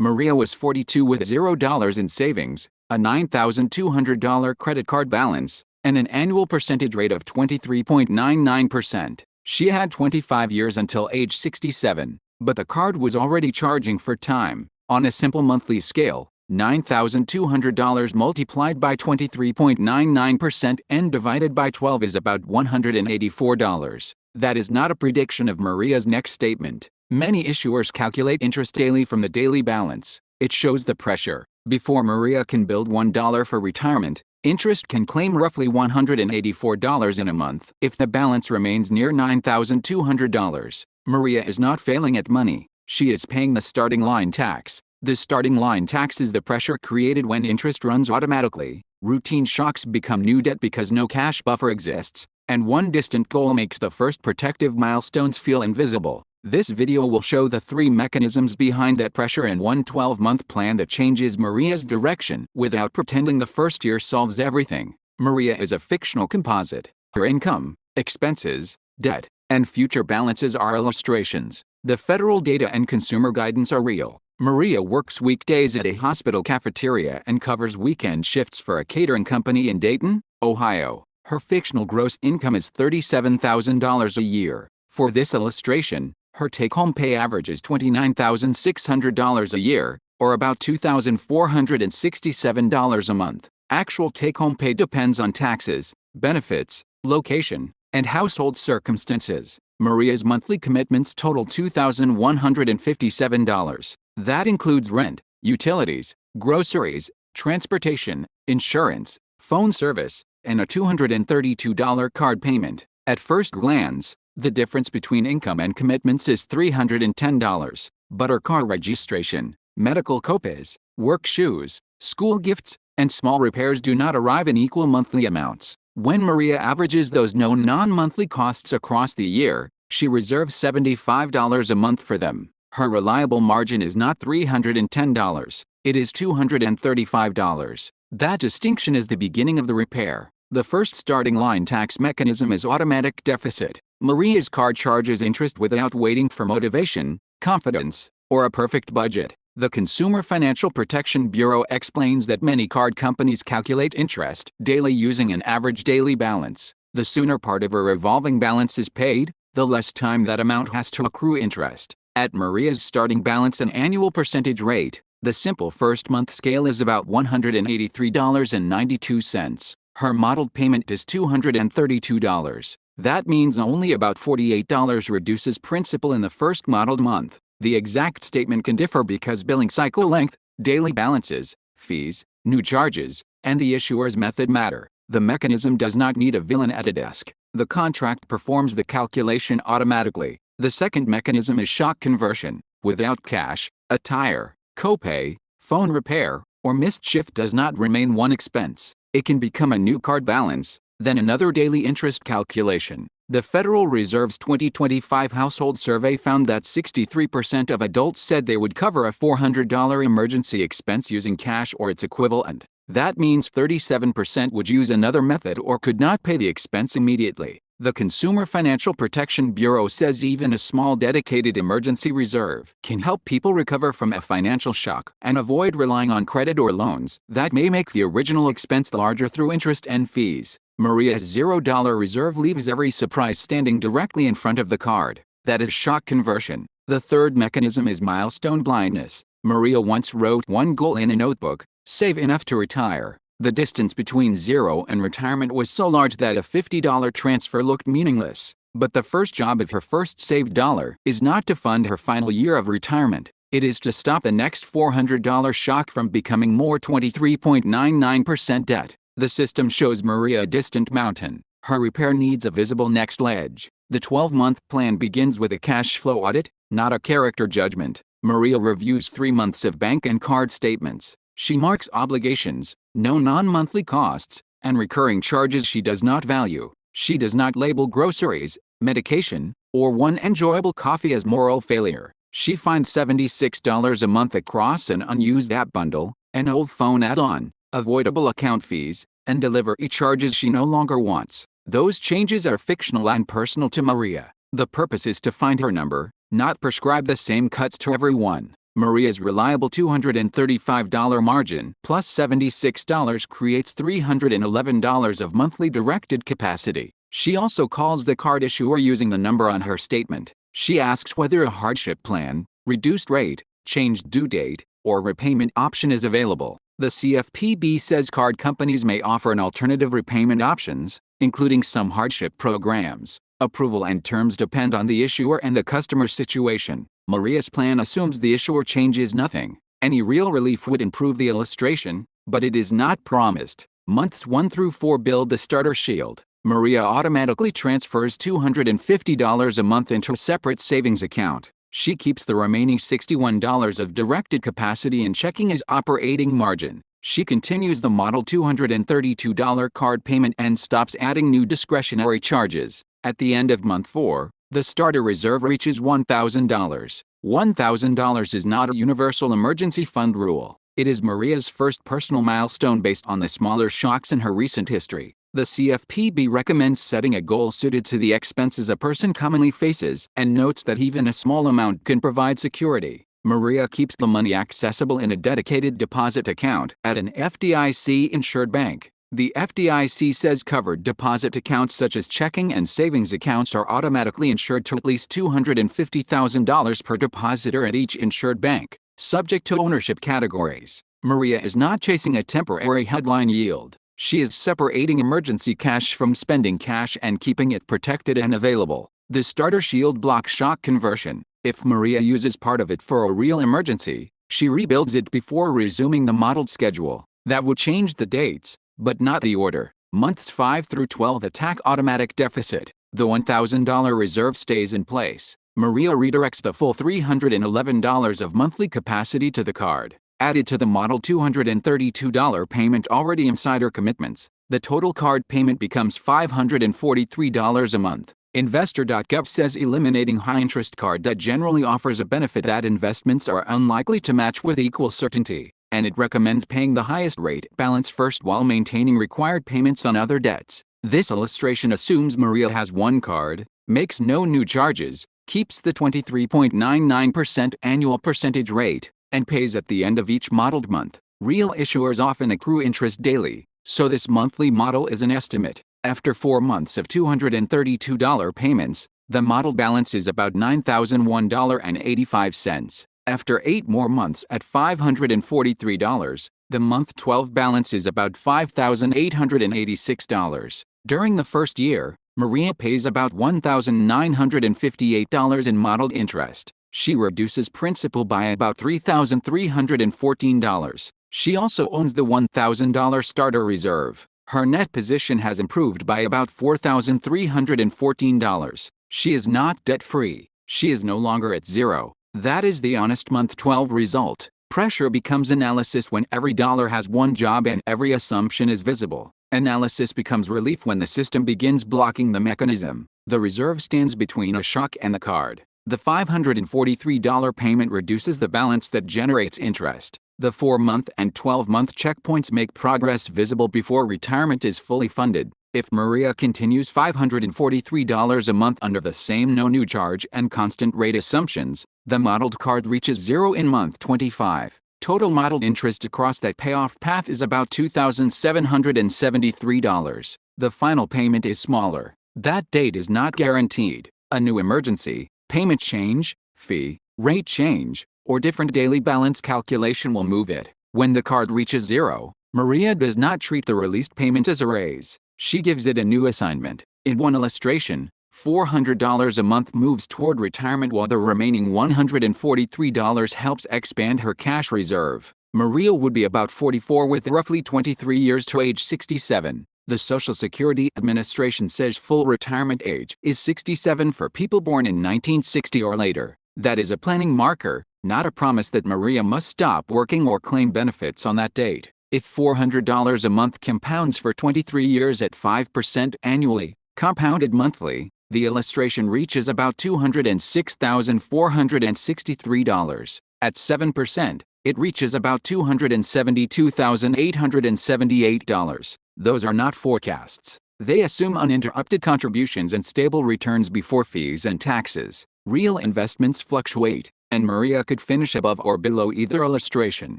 Maria was 42 with $0 in savings, a $9,200 credit card balance, and an annual percentage rate of 23.99%. She had 25 years until age 67, but the card was already charging for time. On a simple monthly scale, $9,200 multiplied by 23.99% and divided by 12 is about $184. That is not a prediction of Maria's next statement. Many issuers calculate interest daily from the daily balance. It shows the pressure. Before Maria can build $1 for retirement, interest can claim roughly $184 in a month. If the balance remains near $9,200, Maria is not failing at money. She is paying the starting line tax. The starting line tax is the pressure created when interest runs automatically. Routine shocks become new debt because no cash buffer exists, and one distant goal makes the first protective milestones feel invisible. This video will show the 3 mechanisms behind that pressure and one 12-month plan that changes Maria's direction without pretending the first year solves everything. Maria is a fictional composite. Her income, expenses, debt, and future balances are illustrations. The federal data and consumer guidance are real. Maria works weekdays at a hospital cafeteria and covers weekend shifts for a catering company in Dayton, Ohio. Her fictional gross income is $37,000 a year. For this illustration, her take-home pay average is $29,600 a year, or about $2,467 a month. Actual take-home pay depends on taxes, benefits, location, and household circumstances. Maria's monthly commitments total $2,157. That includes rent, utilities, groceries, transportation, insurance, phone service, and a $232 card payment. At first glance, the difference between income and commitments is $310. But her car registration, medical copays, work shoes, school gifts, and small repairs do not arrive in equal monthly amounts. When Maria averages those known non-monthly costs across the year, she reserves $75 a month for them. Her reliable margin is not $310, it is $235. That distinction is the beginning of the repair. The first starting line tax mechanism is automatic deficit. Maria's card charges interest without waiting for motivation, confidence, or a perfect budget. The Consumer Financial Protection Bureau explains that many card companies calculate interest daily using an average daily balance. The sooner part of a revolving balance is paid, the less time that amount has to accrue interest. At Maria's starting balance and annual percentage rate, the simple first-month scale is about $183.92. Her modeled payment is $232. That means only about $48 reduces principal in the first modeled month. The exact statement can differ because billing cycle length, daily balances, fees, new charges, and the issuer's method matter. The mechanism does not need a villain at a desk. The contract performs the calculation automatically. The second mechanism is shock conversion. Without cash, a tire, copay, phone repair, or missed shift does not remain one expense. It can become a new card balance, then another daily interest calculation. The Federal Reserve's 2025 household survey found that 63% of adults said they would cover a $400 emergency expense using cash or its equivalent. That means 37% would use another method or could not pay the expense immediately. The Consumer Financial Protection Bureau says even a small dedicated emergency reserve can help people recover from a financial shock and avoid relying on credit or loans that may make the original expense larger through interest and fees. Maria's $0 reserve leaves every surprise standing directly in front of the card. That is shock conversion. The third mechanism is milestone blindness. Maria once wrote one goal in a notebook: save enough to retire. The distance between zero and retirement was so large that a $50 transfer looked meaningless. But the first job of her first saved dollar is not to fund her final year of retirement. It is to stop the next $400 shock from becoming more 23.99% debt. The system shows Maria a distant mountain. Her repair needs a visible next ledge. The 12-month plan begins with a cash flow audit, not a character judgment. Maria reviews 3 months of bank and card statements. She marks obligations, no non-monthly costs, and recurring charges she does not value. She does not label groceries, medication, or one enjoyable coffee as moral failure. She finds $76 a month across an unused app bundle, an old phone add-on, avoidable account fees, and delivery charges she no longer wants. Those changes are fictional and personal to Maria. The purpose is to find her number, not prescribe the same cuts to everyone. Maria's reliable $235 margin plus $76 creates $311 of monthly directed capacity. She also calls the card issuer using the number on her statement. She asks whether a hardship plan, reduced rate, changed due date, or repayment option is available. The CFPB says card companies may offer an alternative repayment options, including some hardship programs. Approval and terms depend on the issuer and the customer's situation. Maria's plan assumes the issuer changes nothing. Any real relief would improve the illustration, but it is not promised. Months 1 through 4 build the starter shield. Maria automatically transfers $250 a month into a separate savings account. She keeps the remaining $61 of directed capacity in checking as operating margin. She continues the model $232 card payment and stops adding new discretionary charges. At the end of month 4, the starter reserve reaches $1,000. $1,000 is not a universal emergency fund rule. It is Maria's first personal milestone based on the smaller shocks in her recent history. The CFPB recommends setting a goal suited to the expenses a person commonly faces and notes that even a small amount can provide security. Maria keeps the money accessible in a dedicated deposit account at an FDIC-insured bank. The FDIC says covered deposit accounts such as checking and savings accounts are automatically insured to at least $250,000 per depositor at each insured bank, subject to ownership categories. Maria is not chasing a temporary headline yield. She is separating emergency cash from spending cash and keeping it protected and available. The starter shield blocks shock conversion. If Maria uses part of it for a real emergency, she rebuilds it before resuming the modeled schedule. That would change the dates, but not the order. Months 5 through 12 attack automatic deficit. The $1,000 reserve stays in place. Maria redirects the full $311 of monthly capacity to the card. Added to the model $232 payment already inside her commitments, the total card payment becomes $543 a month. Investor.gov says eliminating high-interest card debt generally offers a benefit that investments are unlikely to match with equal certainty, and it recommends paying the highest rate balance first while maintaining required payments on other debts. This illustration assumes Maria has one card, makes no new charges, keeps the 23.99% annual percentage rate, and pays at the end of each modeled month. Real issuers often accrue interest daily, so this monthly model is an estimate. After 4 months of $232 payments, the model balance is about $9,001.85. After 8 more months at $543, the month 12 balance is about $5,886. During the first year, Maria pays about $1,958 in modeled interest. She reduces principal by about $3,314. She also owns the $1,000 starter reserve. Her net position has improved by about $4,314. She is not debt-free. She is no longer at zero. That is the honest month 12 result. Pressure becomes analysis when every dollar has one job and every assumption is visible. Analysis becomes relief when the system begins blocking the mechanism. The reserve stands between a shock and the card. The $543 payment reduces the balance that generates interest. The 4-month and 12-month checkpoints make progress visible before retirement is fully funded. If Maria continues $543 a month under the same no new charge and constant rate assumptions, the modeled card reaches zero in month 25. Total modeled interest across that payoff path is about $2,773. The final payment is smaller. That date is not guaranteed. A new emergency, payment change, fee, rate change, or different daily balance calculation will move it. When the card reaches zero, Maria does not treat the released payment as a raise. She gives it a new assignment. In one illustration, $400 a month moves toward retirement while the remaining $143 helps expand her cash reserve. Maria would be about 44 with roughly 23 years to age 67. The Social Security Administration says full retirement age is 67 for people born in 1960 or later. That is a planning marker, not a promise that Maria must stop working or claim benefits on that date. If $400 a month compounds for 23 years at 5% annually, compounded monthly, the illustration reaches about $206,463. At 7%, it reaches about $272,878. Those are not forecasts. They assume uninterrupted contributions and stable returns before fees and taxes. Real investments fluctuate. and Maria could finish above or below either illustration.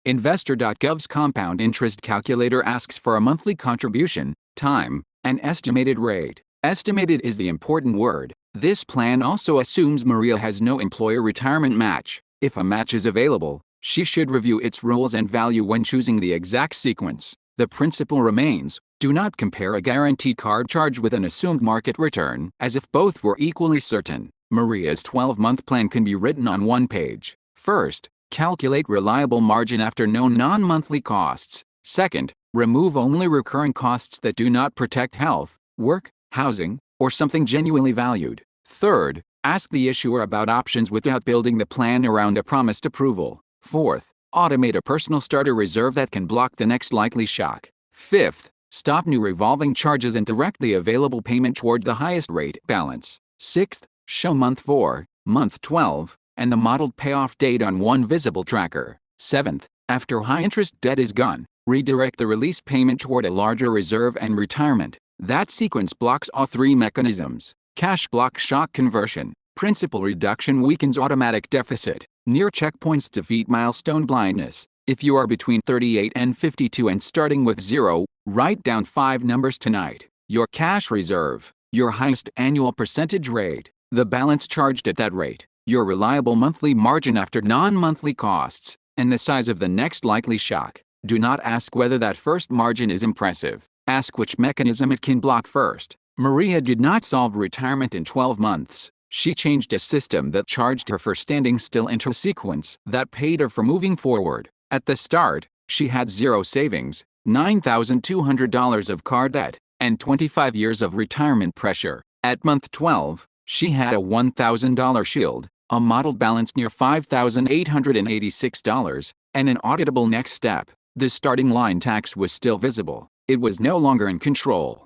Investor.gov's compound interest calculator asks for a monthly contribution, time, and estimated rate. Estimated is the important word. This plan also assumes Maria has no employer retirement match. If a match is available, she should review its rules and value when choosing the exact sequence. The principle remains: do not compare a guaranteed card charge with an assumed market return, as if both were equally certain. Maria's 12-month plan can be written on one page. First, calculate reliable margin after known non-monthly costs. Second, remove only recurring costs that do not protect health, work, housing, or something genuinely valued. Third, ask the issuer about options without building the plan around a promised approval. Fourth, automate a personal starter reserve that can block the next likely shock. Fifth, stop new revolving charges and directly available payment toward the highest rate balance. Sixth, show month 4, month 12, and the modeled payoff date on one visible tracker. Seventh, after high-interest debt is gone, redirect the released payment toward a larger reserve and retirement. That sequence blocks all three mechanisms. Cash blocks shock conversion. Principal reduction weakens automatic deficit. Near checkpoints defeat milestone blindness. If you are between 38 and 52 and starting with 0, write down 5 numbers tonight. Your cash reserve, your highest annual percentage rate, the balance charged at that rate, your reliable monthly margin after non-monthly costs, and the size of the next likely shock. Do not ask whether that first margin is impressive. Ask which mechanism it can block first. Maria did not solve retirement in 12 months. She changed a system that charged her for standing still into a sequence that paid her for moving forward. At the start, she had 0 savings, $9,200 of car debt, and 25 years of retirement pressure. At month 12, she had a $1,000 shield, a modeled balance near $5,886, and an auditable next step. The starting line tax was still visible. It was no longer in control.